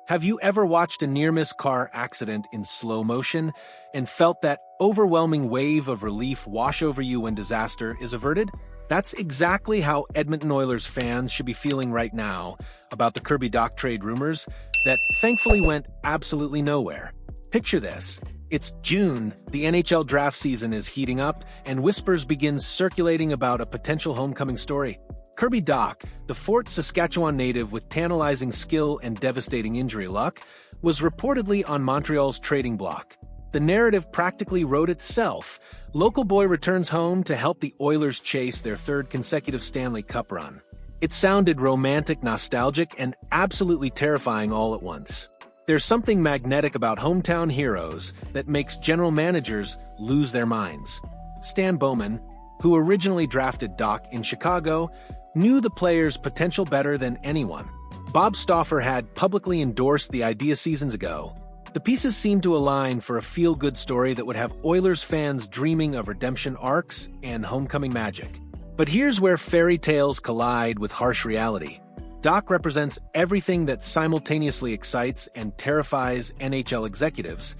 Have you ever watched a near-miss car accident in slow motion and felt that overwhelming wave of relief wash over you when disaster is averted? That's exactly how Edmonton Oilers fans should be feeling right now about the Kirby Dach trade rumors that thankfully went absolutely nowhere. Picture this. It's June, the NHL draft season is heating up, and whispers begin circulating about a potential homecoming story. Kirby Dach, the Fort Saskatchewan native with tantalizing skill and devastating injury luck, was reportedly on Montreal's trading block. The narrative practically wrote itself. Local boy returns home to help the Oilers chase their third consecutive Stanley Cup run. It sounded romantic, nostalgic, and absolutely terrifying all at once. There's something magnetic about hometown heroes that makes general managers lose their minds. Stan Bowman, who originally drafted Dach in Chicago, knew the player's potential better than anyone. Bob Stauffer had publicly endorsed the idea seasons ago. The pieces seemed to align for a feel-good story that would have Oilers fans dreaming of redemption arcs and homecoming magic. But here's where fairy tales collide with harsh reality. Dach represents everything that simultaneously excites and terrifies NHL executives: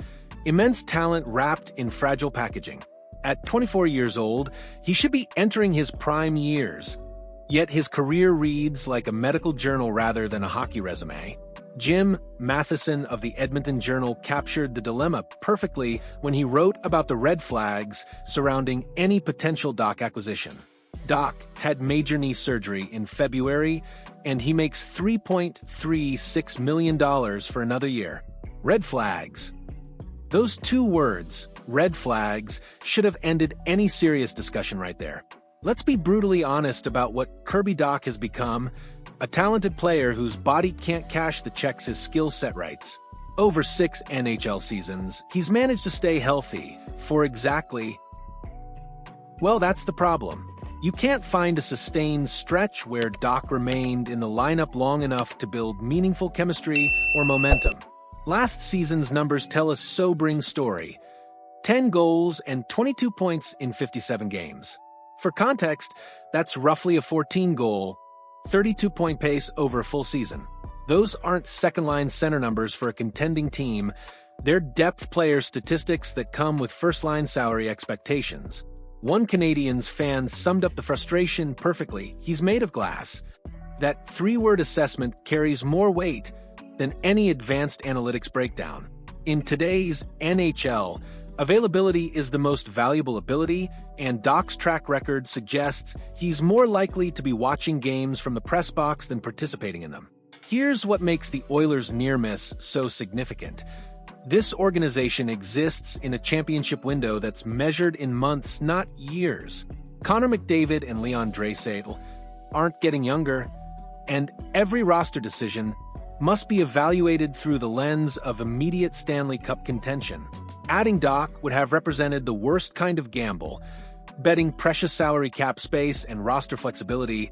immense talent wrapped in fragile packaging. At 24 years old, he should be entering his prime years. Yet his career reads like a medical journal rather than a hockey resume. Jim Matheson of the Edmonton Journal captured the dilemma perfectly when he wrote about the red flags surrounding any potential Dach acquisition. Dach had major knee surgery in February, and he makes $3.36 million for another year. Red flags. Those two words, red flags, should have ended any serious discussion right there. Let's be brutally honest about what Kirby Dach has become: a talented player whose body can't cash the checks his skill set writes. Over 6 NHL seasons, he's managed to stay healthy for exactly... Well, that's the problem. You can't find a sustained stretch where Dach remained in the lineup long enough to build meaningful chemistry or momentum. Last season's numbers tell a sobering story: 10 goals and 22 points in 57 games. For context, that's roughly a 14-goal, 32-point pace over a full season. Those aren't second-line center numbers for a contending team. They're depth player statistics that come with first-line salary expectations. One Canadiens fan summed up the frustration perfectly: he's made of glass. That 3-word assessment carries more weight than any advanced analytics breakdown. In today's NHL, availability is the most valuable ability, and Dach's track record suggests he's more likely to be watching games from the press box than participating in them. Here's what makes the Oilers' near-miss so significant. This organization exists in a championship window that's measured in months, not years. Connor McDavid and Leon Draisaitl aren't getting younger, and every roster decision must be evaluated through the lens of immediate Stanley Cup contention. Adding Dach would have represented the worst kind of gamble, betting precious salary cap space and roster flexibility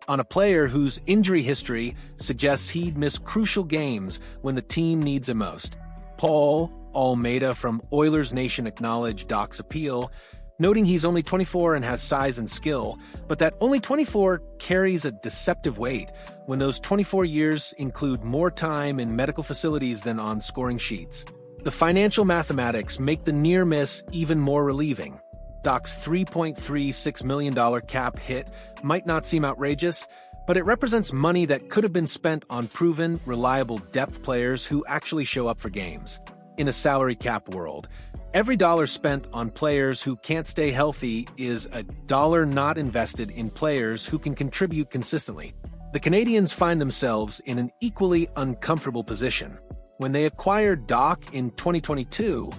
on a player whose injury history suggests he'd miss crucial games when the team needs him most. Paul Almeida from Oilers Nation acknowledged Dach's appeal, noting he's only 24 and has size and skill, but that only 24 carries a deceptive weight when those 24 years include more time in medical facilities than on scoring sheets. The financial mathematics make the near miss even more relieving. Dach's $3.36 million cap hit might not seem outrageous, but it represents money that could have been spent on proven, reliable depth players who actually show up for games. In a salary cap world, every dollar spent on players who can't stay healthy is a dollar not invested in players who can contribute consistently. The Canadiens find themselves in an equally uncomfortable position. When they acquired Dach in 2022,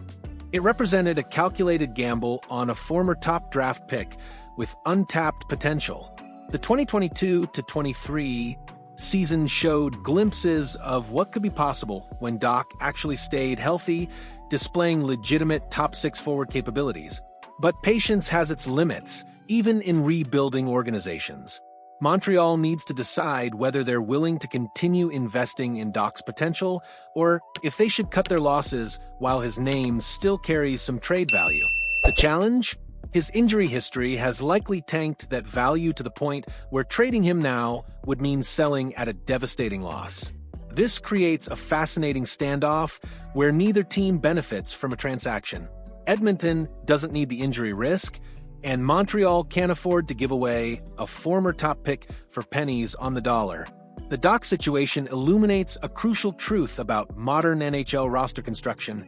it represented a calculated gamble on a former top draft pick with untapped potential. The 2022-23 season showed glimpses of what could be possible when Dach actually stayed healthy, displaying legitimate top-6 forward capabilities. But patience has its limits, even in rebuilding organizations. Montreal needs to decide whether they're willing to continue investing in Dach's potential, or if they should cut their losses while his name still carries some trade value. The challenge? His injury history has likely tanked that value to the point where trading him now would mean selling at a devastating loss. This creates a fascinating standoff where neither team benefits from a transaction. Edmonton doesn't need the injury risk, and Montreal can't afford to give away a former top pick for pennies on the dollar. The Dach situation illuminates a crucial truth about modern NHL roster construction.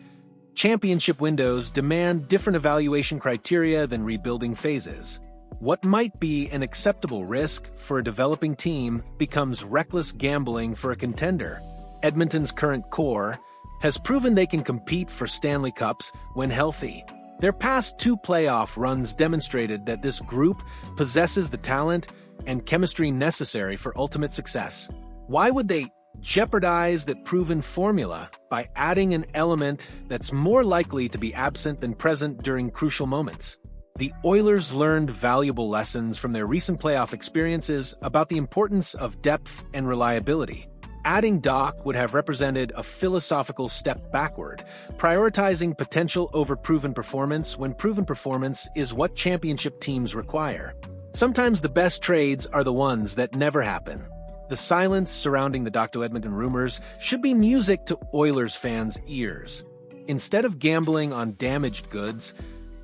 Championship windows demand different evaluation criteria than rebuilding phases. What might be an acceptable risk for a developing team becomes reckless gambling for a contender. Edmonton's current core has proven they can compete for Stanley Cups when healthy. Their past 2 playoff runs demonstrated that this group possesses the talent and chemistry necessary for ultimate success. Why would they jeopardize that proven formula by adding an element that's more likely to be absent than present during crucial moments? The Oilers learned valuable lessons from their recent playoff experiences about the importance of depth and reliability. Adding Dach would have represented a philosophical step backward, prioritizing potential over proven performance when proven performance is what championship teams require. Sometimes the best trades are the ones that never happen. The silence surrounding the Dach to Edmonton rumors should be music to Oilers fans' ears. Instead of gambling on damaged goods,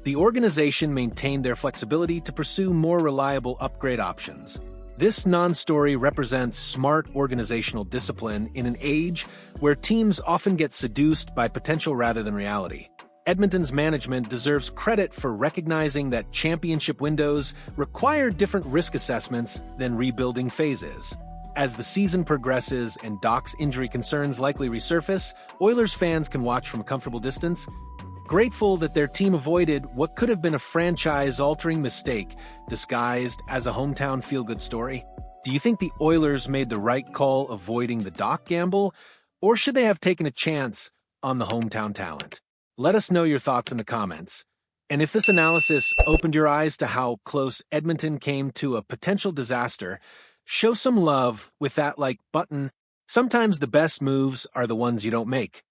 the organization maintained their flexibility to pursue more reliable upgrade options. This non-story represents smart organizational discipline in an age where teams often get seduced by potential rather than reality. Edmonton's management deserves credit for recognizing that championship windows require different risk assessments than rebuilding phases. As the season progresses and Dach's injury concerns likely resurface, Oilers fans can watch from a comfortable distance, grateful that their team avoided what could have been a franchise-altering mistake disguised as a hometown feel-good story. Do you think the Oilers made the right call avoiding the Dach gamble, or should they have taken a chance on the hometown talent? Let us know your thoughts in the comments. And if this analysis opened your eyes to how close Edmonton came to a potential disaster, show some love with that like button. Sometimes the best moves are the ones you don't make.